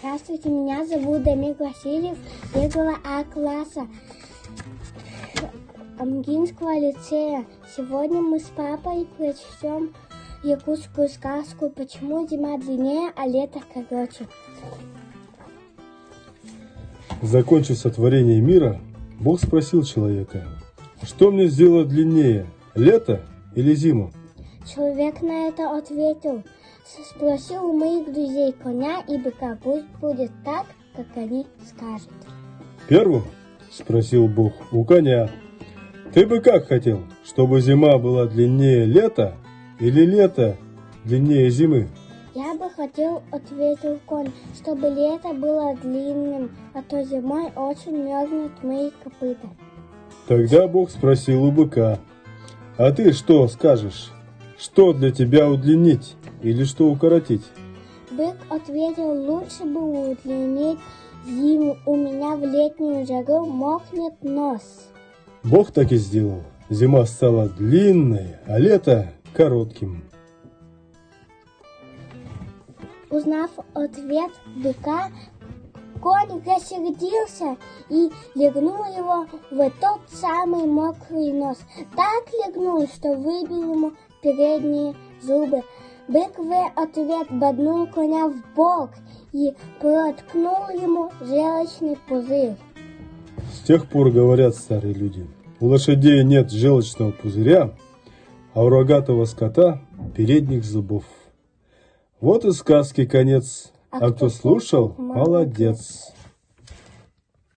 Здравствуйте, меня зовут Дамир Васильев, бегала А-класса Амгинского лицея. Сегодня мы с папой прочтем якутскую сказку «Почему зима длиннее, а лето короче». Закончив сотворение мира, Бог спросил человека: что мне сделать длиннее, лето или зиму? Человек на это ответил: спросил у моих друзей коня и быка, пусть будет так, как они скажут. Первым спросил Бог у коня: ты бы как хотел, чтобы зима была длиннее лета или лето длиннее зимы? Я бы хотел, ответил конь, чтобы лето было длинным, а то зимой очень мерзнут мои копыта. Тогда Бог спросил у быка: а ты что скажешь? Что для тебя удлинить или что укоротить? Бык ответил: лучше бы удлинить зиму, у меня в летнюю жару мокнет нос. Бог так и сделал. Зима стала длинной, а лето коротким. Узнав ответ быка, конь рассердился и легнул его в тот самый мокрый нос. Так легнул, что выбил ему передние зубы. Бык в ответ боднул коня в бок и проткнул ему желчный пузырь. С тех пор говорят старые люди: у лошадей нет желчного пузыря, а у рогатого скота передних зубов. Вот и сказки конец. А кто слушал, молодец.